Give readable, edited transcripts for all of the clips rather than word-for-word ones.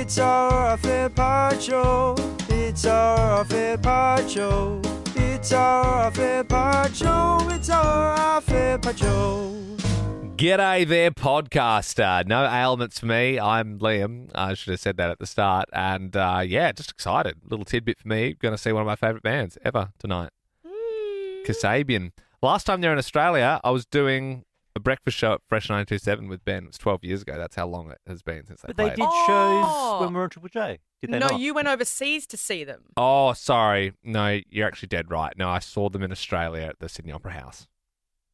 It's our fair part show. It's our fair part show. It's our fair part show. It's our fair part show. G'day there, podcaster. No ailments for me. I'm Liam. I should have said that at the start. And yeah, just excited. Little tidbit for me. Going to see one of my favourite bands ever tonight. Kasabian. Last time they're in Australia, I was doing a breakfast show at Fresh 92.7 with Ben. It was 12 years ago. That's how long it has been since they But played. they did shows when we were on Triple J. Did they No, not? you went overseas to see them. Oh, sorry. No, you're actually dead right. No, I saw them in Australia at the Sydney Opera House.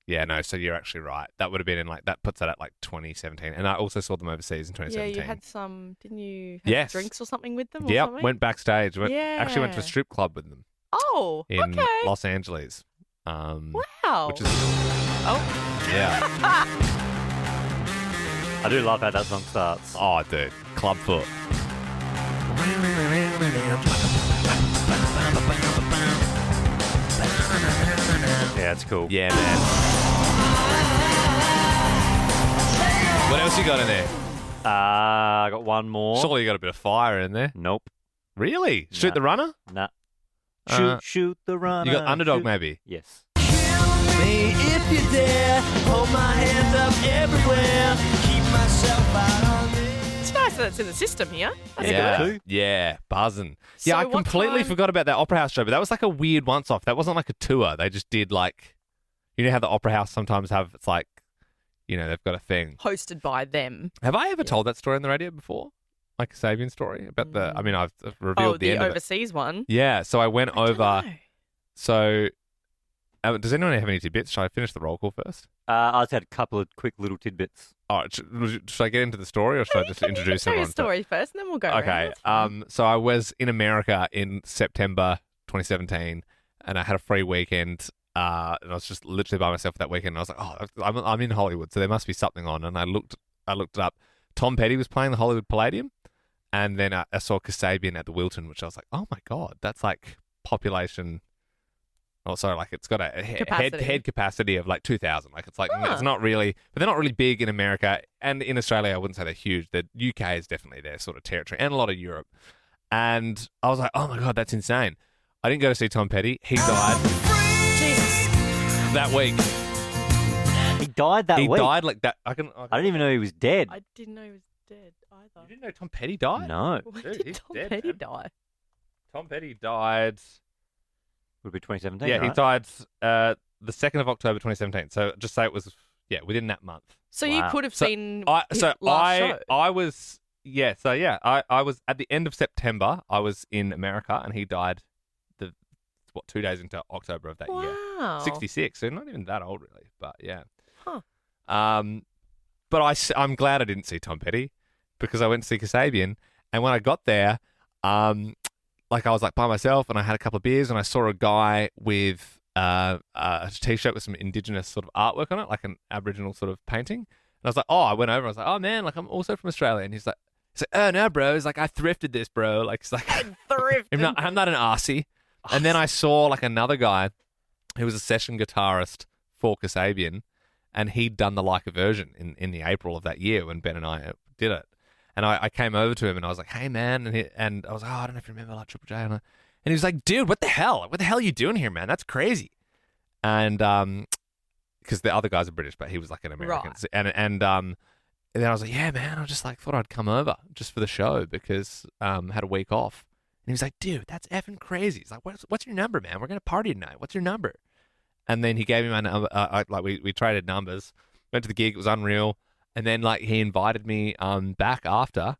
Yeah, no, so you're actually right. That would have been in that puts that at 2017. And I also saw them overseas in 2017. Yeah, you had some, didn't you? Yes. Drinks or something with them? Or Yep, something? went backstage. Actually went to a Yeah. strip club with them Oh, in okay. Los Angeles. Wow. Which is, Oh, yeah. I do love how that song starts. Oh, dude. Clubfoot. Yeah, it's cool. Yeah, man. What else you got in there? I got one more. Surely you got a bit of fire in there. Nope. Really? Shoot Nah. the runner? Nah. Uh, Shoot the runner. You got Underdog, shoot. maybe? Yes. Me if you dare, hold my hands up everywhere. Keep myself out on this. it's nice that it's in the system here. That's yeah, good. yeah, buzzing. So Yeah, I what completely time- forgot about that Opera House show, but that was like a weird once-off. That wasn't like a tour. They just did you know how the Opera House sometimes have, it's like, you know, they've got a thing. Hosted by them. Have I ever told that story on the radio before? Like a Sabian story about I've revealed Oh, the the end of it. overseas one. Yeah, so I went I don't over. know. So, does anyone have any tidbits? Shall I finish the roll call first? I just had a couple of quick little tidbits. Oh, should I get into the story or should I just introduce Tell your everyone? story first, and then we'll go around. Okay. That's fine. So I was in America in September 2017, and I had a free weekend. And I was just literally by myself that weekend. And I was like, oh, I'm in Hollywood, so there must be something on. And I looked it up. Tom Petty was playing the Hollywood Palladium, and then I saw Kasabian at the Wilton, which I was like, oh my god, that's like population. Oh, sorry, like it's got a Capacity. head capacity of like 2,000. Like it's like Huh. it's not really, but they're not really big in America and in Australia. I wouldn't say they're huge. The UK is definitely their sort of territory, and a lot of Europe. And I was like, oh my god, that's insane. I didn't go to see Tom Petty. He died Jesus. that week. He died that He week. died like that. I I didn't even know he was dead. I didn't know he was dead either. You didn't know Tom Petty died? No. When Dude, did he's Tom dead, Petty man. die? Tom Petty died. Would be 2017. Yeah, right? he died the 2nd of October 2017. So just say it was within that month. So you Wow. could have So seen I his so last I show. I was I was at the end of September. I was in America, and he died 2 days into October of that year. Wow. 66, so not even that old really, but yeah. Huh. But I'm glad I didn't see Tom Petty because I went to see Kasabian, and when I got there, I was like by myself, and I had a couple of beers, and I saw a guy with a t-shirt with some indigenous sort of artwork on it, like an Aboriginal sort of painting. And I was like, I went over, I was like, oh man, like I'm also from Australia, and he's like, oh no, bro, he's like, I thrifted this, bro, like it's like Thrifted. I'm not an arsey. And then I saw like another guy who was a session guitarist for Kasabian, and he'd done the Leica version in the April of that year when Ben and I did it. And I came over to him and I was like, hey man, and I was like, I don't know if you remember like Triple J, and he was like, dude, what the hell are you doing here, man? That's crazy. And because the other guys are British, but he was like an American, Right. and then I was like, yeah man, I just like thought I'd come over just for the show because had a week off. And he was like, dude, that's effing crazy. He's like, what's your number, man? We're going to party tonight. What's your number? And then he gave me my number. We traded numbers. Went to the gig. It was unreal. And then like he invited me back after.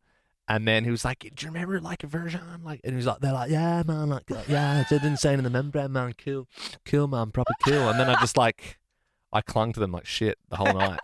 And then he was like, do you remember like a version? Like, and he was like, they're like, yeah, man, like, yeah, it's insane in the membrane, man, cool, man, proper cool. And then I clung to them like shit the whole night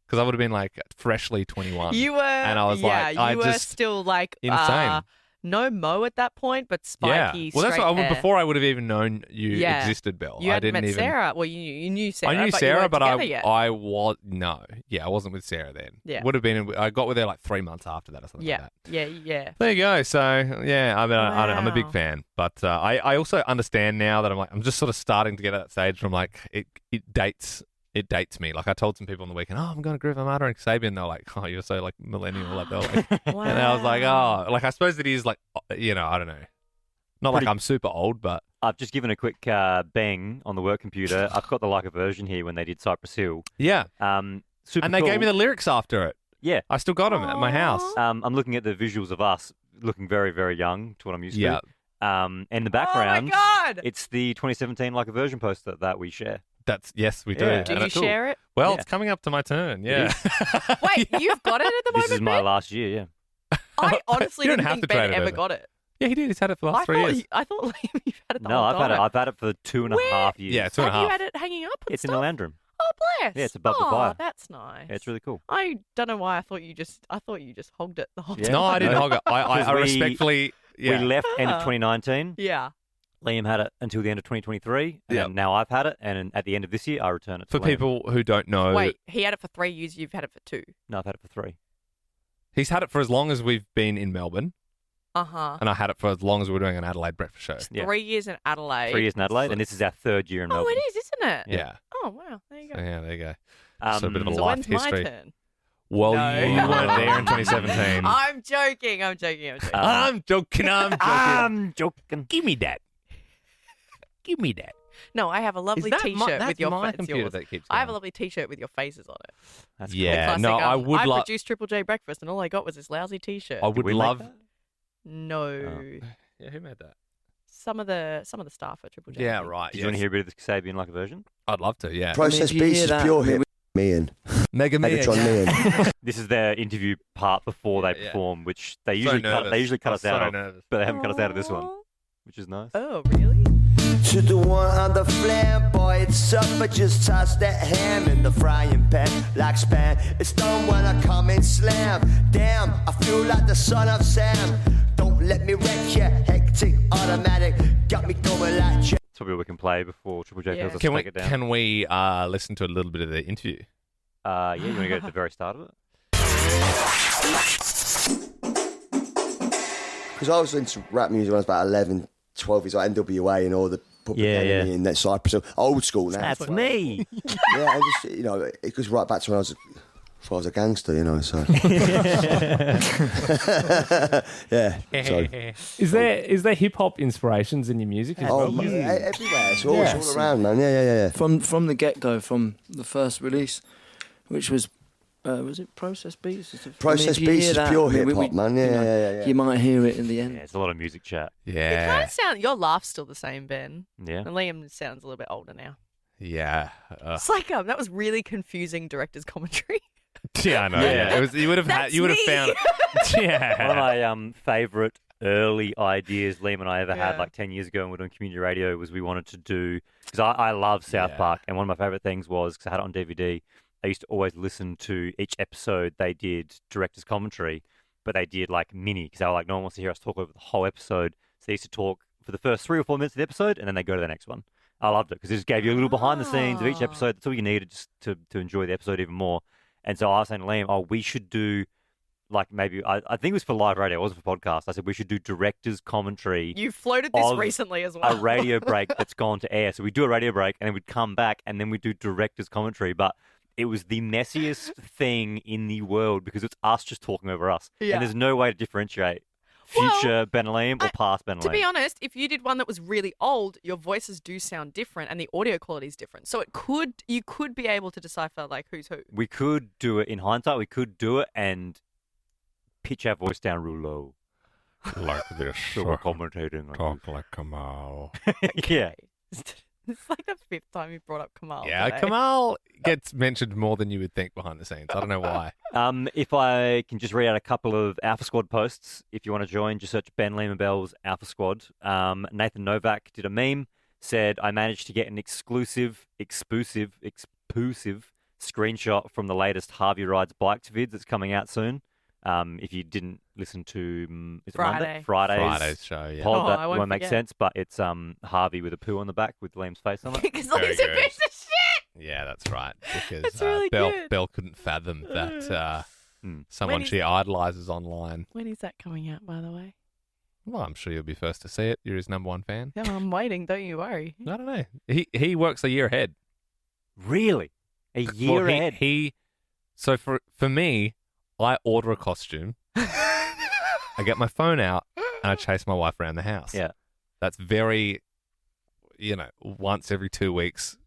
because I would have been like freshly 21. You were, and I was like, you I were just still like insane. No Mo at that point, but spiky. Well, that's straight what hair. before I would have even known you Yeah. existed, Bill. You I hadn't didn't met even. Sarah. Well, you knew Sarah. I knew but Sarah, you weren't but together yet. I was no. Yeah, I wasn't with Sarah then. Yeah. Would have been. I got with her like 3 months after that or something Yeah, like that. yeah. There you go. So yeah, I mean, I'm a big Wow. fan, but I also understand now that I'm just sort of starting to get at that stage from like it dates it dates me. Like I told some people on the weekend, oh, I'm going to Groove Armada and Kasabian. They're like, oh, you're so like millennial. Like, they're like, Wow. and I was like, oh, like I suppose it is like, you know, I don't know. Not Pretty- like I'm super old, but I've just given a quick bang on the work computer. I've got the Leica version here when they did Cypress Hill. yeah. Super And they cool. gave me the lyrics after it. Yeah. I still got them at my house. Aw. I'm looking at the visuals of us looking very, very young to what I'm used Yeah. to. In the background, Oh my god! it's the 2017 Leica version poster that we share. That's yes, we do. Yeah. And Do you it's- share it? Well, Yeah. it's coming up to my turn. Yeah. Wait, you've got it at the moment. This is my Ben? last year, yeah. I honestly You don't didn't have think to Ben trade it ever over. got it. Yeah, he did. He's had it for the last 3 years. I thought Liam, you've had it the No, whole I've had it. time. I've had it for 2.5 years. Yeah, 2.5. Have you had it hanging up? And It's in stuff? the lounge room. Oh, bless. Yeah, it's above the oh, fire. That's nice. Yeah, it's really cool. I don't know why I thought you just hogged it the whole Yeah. time. No, I didn't hog it. I Because we- respectfully. Yeah. We left end of Ah. 2019. Yeah. Liam had it until the end of 2023, and Yep. then now I've had it, and at the end of this year, I return it to For Liam. people who don't know, Wait, he had it for 3 years. You've had it for 2. No, I've had it for 3. he's had it for as long as we've been in Melbourne, Uh-huh. and I had it for as long as we were doing an Adelaide breakfast show. Yeah. 3 years in Adelaide. 3 years in Adelaide, and this is our 3rd year in Oh, Melbourne. it is, isn't it? Yeah. Oh, wow. There you So, go. yeah, there you go. So a bit of a So life when's history. my turn? Well, No. you weren't there in 2017. I'm joking. I'm joking. I'm joking. I'm joking. I'm joking. Give me that. Give me that. No, I have a lovely T-shirt with your my it's computer yours. that keeps I have a going. lovely T-shirt with your faces on it. That's Yeah. Classic, no, I would I love. produced Triple J breakfast, and all I got was this lousy T-shirt. I Did would we make love. that? No, Yeah, who made that? some of the staff at Triple J. I Yeah, think. right. Did you want to hear a bit of the Kasabian like a version? I'd love to. Yeah. Process I mean, do you Beats hear is that? pure hit. Meehan. Mega Megatron Million. Meehan. This is their interview part before they Yeah, yeah. perform, which they So usually cut. nervous. They usually cut I'm us out so of, nervous. but they haven't cut us out of this one, Aw. which is nice. Oh, really? To the one on the flamboyant supper, just toss that ham in the frying pan like Span. It's done when I come and slam. Damn, I feel like the son of Sam. Don't let me wreck ya, hectic automatic. Got me going like Jack. That's probably what we can play before Triple J Yeah. tells us Can to we take it down. can we listen to a little bit of the interview? Yeah, you want to go to the very start of it? Because I was into rap music when I was about 11, 12 years old, NWA and all the Public Yeah, Enemy yeah. and that Cypress Hill. Old school now. That's me. Yeah, I just, you know, it goes right back to when I was a gangster, you know, so. Yeah, so. Is there hip hop inspirations in your music as Oh, well? man, mate? everywhere. It's all, Yeah. it's all around, man. Yeah. From the get go, from the first release, which was it Process Beats? Process if you Beats hear is that, pure I mean, hip hop, man. you know, Yeah. You might hear it in the Yeah, end. it's a lot of music chat. You kind Yeah. of sound. Your laugh's still the same, Ben. Yeah. And Liam sounds a little bit older now. Yeah. It's like that was really confusing director's commentary. Yeah, I know. Yeah. It was. You would have had. That's You would have me. found. Yeah. One of my favourite early ideas Liam and I ever had Yeah. like 10 years ago when we were doing community radio was we wanted to do, because I love South Yeah. Park, and one of my favourite things was, because I had it on DVD, I used to always listen to each episode they did director's commentary, but they did like mini, because they were like, no one wants to hear us talk over the whole episode. So they used to talk for the first 3 or 4 minutes of the episode, and then they go to the next one. I loved it, because it just gave you a little behind the scenes of each Ah. episode. That's all you needed just to enjoy the episode even more. And so I was saying to Liam, oh, we should do, like maybe, I think it was for live radio, it wasn't for podcast. I said we should do director's commentary, You floated this Of recently as a well. radio break that's gone to air. So we do a radio break and then we'd come back and then we'd do director's commentary. But it was the messiest thing in the world because it's us just talking over us. Yeah. And there's no way to differentiate Well, future Ben and Liam or I- past Ben and To Liam. be honest, if you did one that was really old, your voices do sound different and the audio quality is different. So you could be able to decipher like who's who. We could do it in hindsight. We could do it and pitch our voice down real low. Like this. So we're commentating. Talk like Kamal. Yeah. It's like the 5th time you brought up Kamal. Yeah, today. Kamal gets mentioned more than you would think behind the scenes. I don't know why. If I can just read out a couple of Alpha Squad posts, if you want to join, just search Ben Lehman Bell's Alpha Squad. Nathan Novak did a meme, said, I managed to get an exclusive screenshot from the latest Harvey Rides Bikes vids that's coming out soon. If you didn't listen to is it Monday? Friday's show, yeah. pod, Oh, that I won't won't make forget. sense, but it's Harvey with a poo on the back with Liam's face on it. Because Very Liam's a good. piece of shit. Yeah, that's right. Because That's really Belle good. couldn't fathom that Hmm. someone When she idolizes online. When is that coming out, by the way? Well, I'm sure you'll be first to see it. You're his #1 fan. Yeah, I'm waiting. Don't you worry. I don't know. He works a year ahead. Really? A year ahead. So for me, I order a costume. I get my phone out and I chase my wife around the house. Yeah. That's very, once every 2 weeks,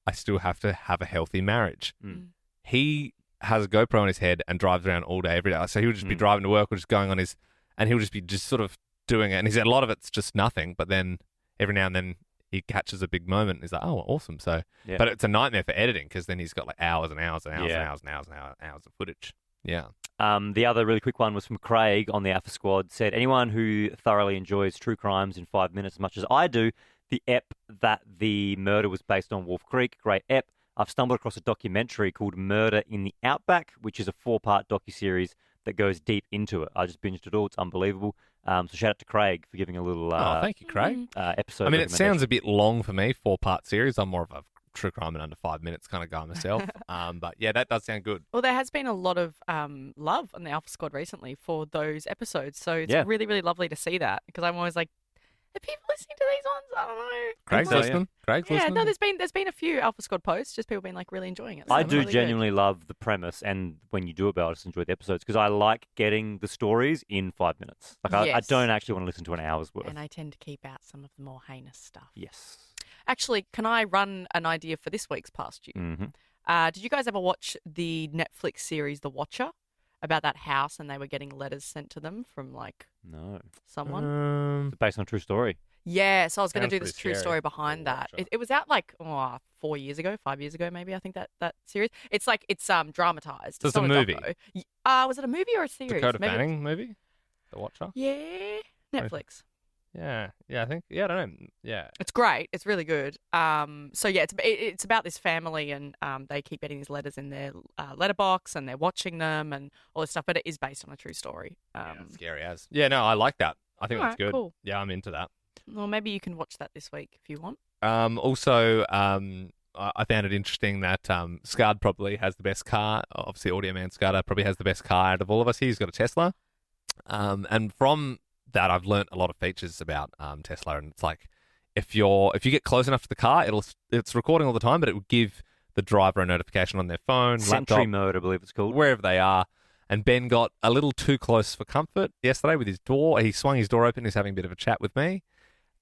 I still have to have a healthy marriage. Mm. He has a GoPro on his head and drives around all day, every day. So he would just be driving to work or just going on and he would just be just sort of doing it. And he said a lot of it's just nothing, but then every now and then he catches a big moment and he's like, oh, awesome. So, Yeah. but it's a nightmare for editing because then he's got like hours and hours and hours Yeah. and hours and hours and hours of footage. Yeah. The other really quick one was from Craig on the Alpha Squad. Said, anyone who thoroughly enjoys true crimes in 5 minutes as much as I do, the ep that the murder was based on, Wolf Creek, great ep. I've stumbled across a documentary called Murder in the Outback, which is a 4-part docuseries that goes deep into it. I just binged it all. It's unbelievable. So shout out to Craig for giving a little Thank you, Craig. episode. I mean, it sounds a recommendation. bit long for me, 4-part series. I'm more of a true crime in under 5 minutes kind of guy myself. But yeah, that does sound good. Well, there has been a lot of love on the Alpha Squad recently for those episodes, so it's Yeah. really, really lovely to see that because I'm always like, are people listening to these ones? I don't know. Craig's so, yeah. listening. Craig's Yeah, listening. no, there's been a few Alpha Squad posts, just people being like really enjoying it. So I it's do really good. genuinely love the premise, and when you do it, I just enjoy the episodes because I like getting the stories in 5 minutes. Like I Yes. don't actually want to listen to an hour's worth. And I tend to keep out some of the more heinous stuff. Yes. Actually, can I run an idea for this week's past you? Mm-hmm. Did you guys ever watch the Netflix series The Watcher about that house and they were getting letters sent to them from like No. someone? It's based on a true story. Yeah, so I was going Sounds to do this pretty true scary, story The behind that. Watcher. It was out like 4 years ago, 5 years ago, maybe. I think that series. It's like it's dramatized. So it's a not movie? doco. Was it a movie or a series? Dakota Maybe- Fanning movie? The Watcher? Yeah, Netflix. Yeah. Yeah, I think. Yeah, I don't know. Yeah. It's great. It's really good. So yeah, it's about this family and they keep getting these letters in their letterbox and they're watching them and all this stuff. But it is based on a true story. Yeah, it's scary as. Yeah, no, I like that. I think that's Alright, good. cool. Yeah, I'm into that. Well, maybe you can watch that this week if you want. Also, I found it interesting that Scud probably has the best car. Obviously, Audio Man Scudder probably has the best car out of all of us. He's got a Tesla. And from that, I've learnt a lot of features about Tesla. And it's like, if you get close enough to the car, it's recording all the time, but it will give the driver a notification on their phone, Sentry laptop, mode, I believe it's called. wherever they are. And Ben got a little too close for comfort yesterday with his door. He swung his door open. He's having a bit of a chat with me.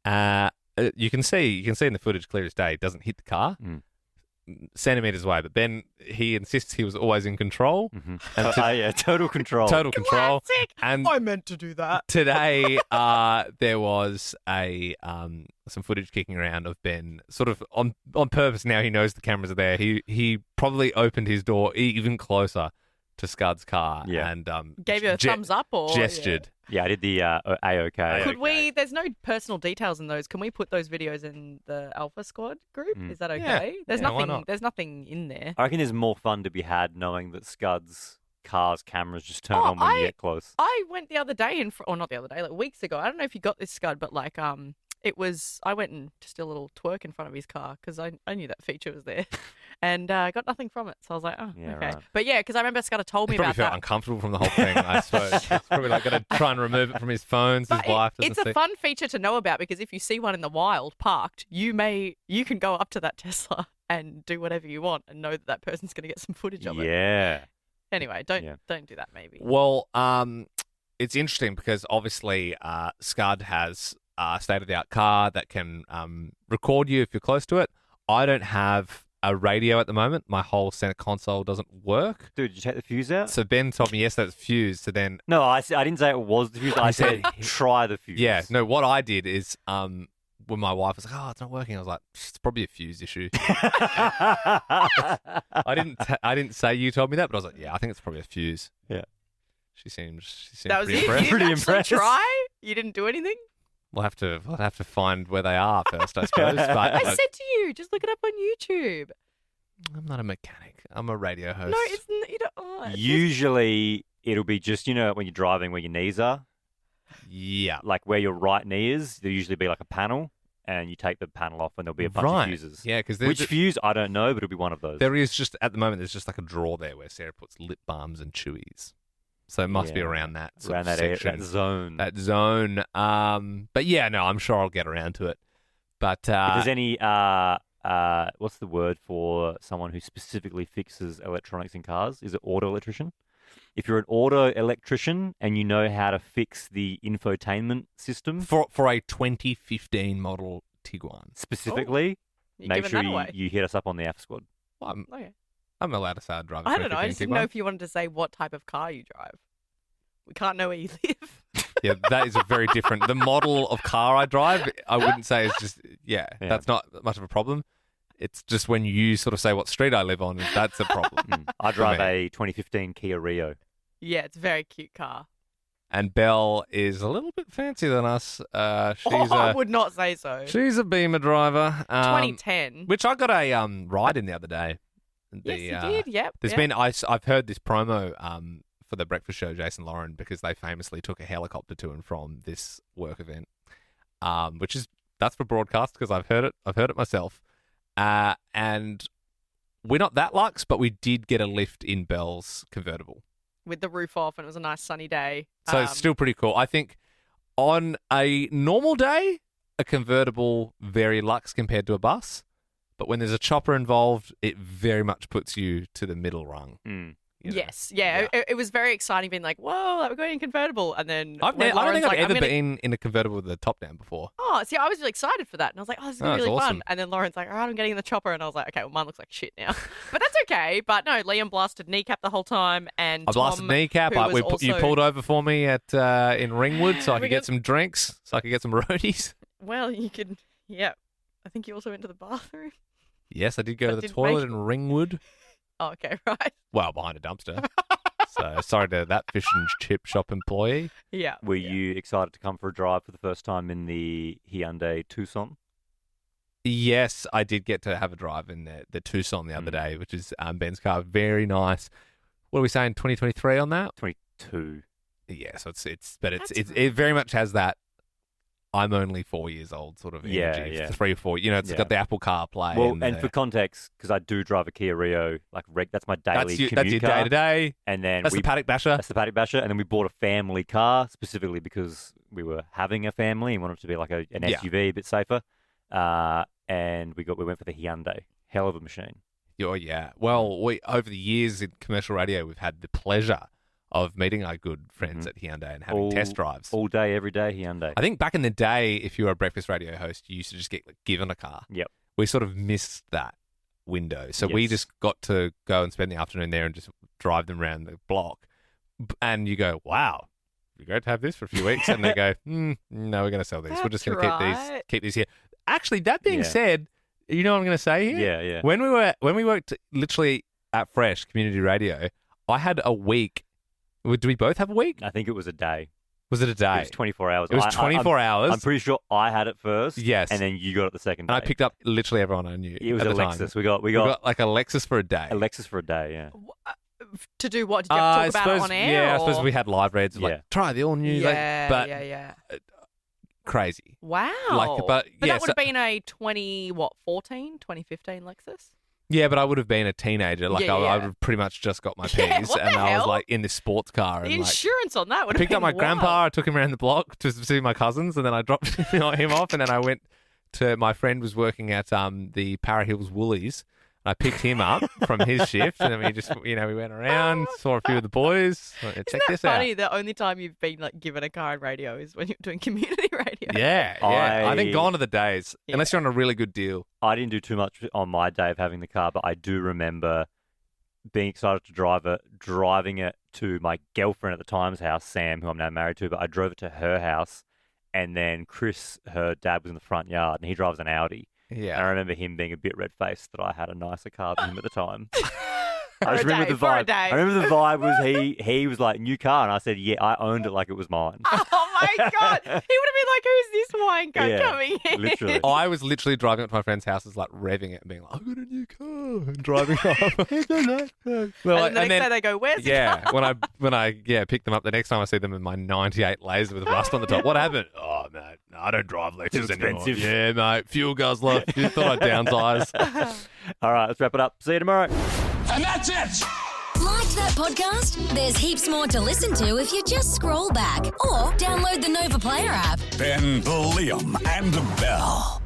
You can see in the footage clear as day. He doesn't hit the car centimeters away. But Ben, he insists he was always in control. Mm-hmm. And Yeah, total control. total control. Classic. And I meant to do that. today, there was some footage kicking around of Ben, sort of on purpose. Now he knows the cameras are there. He probably opened his door even closer to Scud's car. Yeah. And Gave you a thumbs up or gestured. Yeah, I did the A-OK. Could we? There's no personal details in those. Can we put those videos in the Alpha Squad group? Mm. Is that okay? Yeah. There's Yeah, why nothing. not? There's nothing in there. I reckon there's more fun to be had knowing that Scud's car's cameras just turn on when you get close. I went the other day or not the other day, like weeks ago. I don't know if you got this, Scud, but like it was. I went and just did a little twerk in front of his car because I knew that feature was there, and I got nothing from it. So I was like, oh, Yeah, okay. right. But yeah, because I remember Scud told me He probably about felt that. uncomfortable from the whole thing, I suppose. He's probably like going to try and remove it from his phones. His But wife doesn't it's a see. fun feature to know about because if you see one in the wild parked, you can go up to that Tesla and do whatever you want and know that person's going to get some footage of it. Yeah. Anyway, don't do that. Maybe. Well, it's interesting because obviously Scud has a state-of-the-art car that can record you if you're close to it. I don't have a radio at the moment. My whole center console doesn't work. Dude, did you take the fuse out? So Ben told me yesterday it's fused. So then, No, I didn't say it was the fuse. I said try the fuse. yeah, no. What I did is when my wife was like, "Oh, it's not working," I was like, "It's probably a fuse issue." I didn't say you told me that, but I was like, "Yeah, I think it's probably a fuse." Yeah. She seemed That was pretty it. impressed. You Pretty didn't actually impressed. try. You didn't do anything. We'll have to find where they are first, I suppose. But I said to you, just look it up on YouTube. I'm not a mechanic. I'm a radio host. No, it's you don't. Oh, it's Usually it'll be just, when you're driving where your knees are, yeah. like where your right knee is, there'll usually be like a panel and you take the panel off and there'll be a bunch Right. of fuses. Yeah, because Which fuse, I don't know, but it'll be one of those. there is just at the moment there's just like a drawer there where Sarah puts lip balms and chewies. So it must be Yeah, around that sort around of that, section, that zone. that zone. But yeah, no, I'm sure I'll get around to it. But if there's any what's the word for someone who specifically fixes electronics in cars? Is it auto electrician? If you're an auto electrician and you know how to fix the infotainment system For a 2015 model Tiguan. specifically, You're make giving sure that away. you hit us up on the F Squad. Well, Okay. I'm allowed to say I drive a I don't know. I 2015 just didn't know Tiguan. if you wanted to say what type of car you drive. We can't know where you live. Yeah, that is a very different. The model of car I drive, I wouldn't say is just, Yeah. that's not much of a problem. It's just when you sort of say what street I live on, that's a problem. I drive me. a 2015 Kia Rio. Yeah, it's a very cute car. And Belle is a little bit fancier than us. I would not say so. She's a Beamer driver. 2010. Which I got a ride in the other day. Yes, you did. Yep. There's yep. been I've heard this promo for the breakfast show, Jason Lauren, because they famously took a helicopter to and from this work event, that's for broadcast because I've heard it myself, and we're not that luxe, but we did get a lift in Belle's convertible, with the roof off, and it was a nice sunny day. so it's still pretty cool. I think on a normal day, a convertible very luxe compared to a bus, but when there's a chopper involved, it very much puts you to the middle rung. Mm. you know? Yes, yeah. It was very exciting being like, whoa, like, we're going in convertible. And then I when don't Lauren's think I've like, ever I'm gonna... been in a convertible with the top down before. Oh, see, I was really excited for that. And I was like, oh, this is going to Oh, be really that's fun. awesome. And then Lauren's like, all right, I'm getting in the chopper. And I was like, okay, well, mine looks like shit now. But that's okay. But no, Liam blasted kneecap the whole time. And I blasted Tom, kneecap. who was You also... pulled over for me at in Ringwood so I We could get got- some drinks, so I could get some roadies. Well, you could, yeah. I think you also went to the bathroom. Yes, I did go But to the didn't toilet make in Ringwood. Oh, okay, right. Well, behind a dumpster. So sorry to that fish and chip shop employee. Yeah. Were yeah. you excited to come for a drive for the first time in the Hyundai Tucson? Yes, I did get to have a drive in the Tucson the other day, which is Ben's car. Very nice. What are we saying? 2023 on that? 22. Yeah, so That's it very much has that. I'm only 4 years old, sort of Yeah, energy. yeah. 3 or 4. You know, it's Yeah. got the Apple CarPlay. Well, and the- for context, because I do drive a Kia Rio, like that's my daily commute that's your car. day to day. And then That's the Paddock Basher. That's the Paddock Basher, and then we bought a family car specifically because we were having a family and wanted it to be like an Yeah. SUV, a bit safer. And we went for the Hyundai. Hell of a machine. Oh yeah. Well, we over the years in commercial radio, we've had the pleasure of meeting our good friends at Hyundai and having test drives. All day, every day, Hyundai. I think back in the day, if you were a breakfast radio host, you used to just get given a car. Yep. We sort of missed that window, so we Yes. just got to go and spend the afternoon there and just drive them around the block. And you go, wow. It'd be great to have this for a few weeks, and they go, no, we're going to sell these. We're just That's going to right. keep these here. Actually, that being Yeah. said, you know what I'm going to say here? Yeah, yeah. When we worked literally at Fresh Community Radio, I had a week. Did we both have a week? I think it was a day. Was it a day? It was 24 hours. It was 24 hours. I'm pretty sure I had it first. Yes. And then you got it the second and day. I picked up literally everyone I knew. It was at a the time. Lexus. We got We got like a Lexus for a day. a Lexus for a day, yeah. To do what? Did you have to talk about it on air? Yeah, I or... suppose we had live reads. Yeah. Like, try the all new. Yeah, but yeah. crazy. Wow. but yeah, that would have so- been a 2015 Lexus? Yeah, but I would have been a teenager. Like Yeah, I yeah. would have pretty much just got my P's, Yeah, what the and I was hell? like in this sports car. The And like, insurance on that would I have picked been up my wild. grandpa. I took him around the block to see my cousins, and then I dropped him off, and then I went to my friend was working at the Para Hills Woolies. I picked him up from his shift, and then we went around, saw a few of the boys. Check Isn't that this funny? out. The only time you've been like given a car and radio is when you're doing community radio. Yeah. I think gone are the days, Yeah. unless you're on a really good deal. I didn't do too much on my day of having the car, but I do remember being excited to drive it, driving it to my girlfriend at the time's house, Sam, who I'm now married to, but I drove it to her house, and then Chris, her dad, was in the front yard, and he drives an Audi. Yeah. And I remember him being a bit red-faced that I had a nicer car than him at the time. For I just a remember day, the for a vibe. day. I remember the vibe was he was like, new car, and I said, yeah, I owned it like it was mine. Oh my god! He would have been like, "Who's this wanker Yeah, coming in?" literally. I was literally driving up to my friend's house, like revving it and being like, "I got a new car," and driving off. And then the next day they go, "Where's the yeah, car?" when I pick them up the next time I see them in my '98 laser with rust on the top. What happened? Oh mate, no, I don't drive Lexus Too anymore. expensive. Yeah, mate, fuel guzzler. You thought I'd downsize. All right, let's wrap it up. See you tomorrow. And that's it! Liked that podcast? There's heaps more to listen to if you just scroll back or download the Nova Player app. Ben, Liam, and Bell.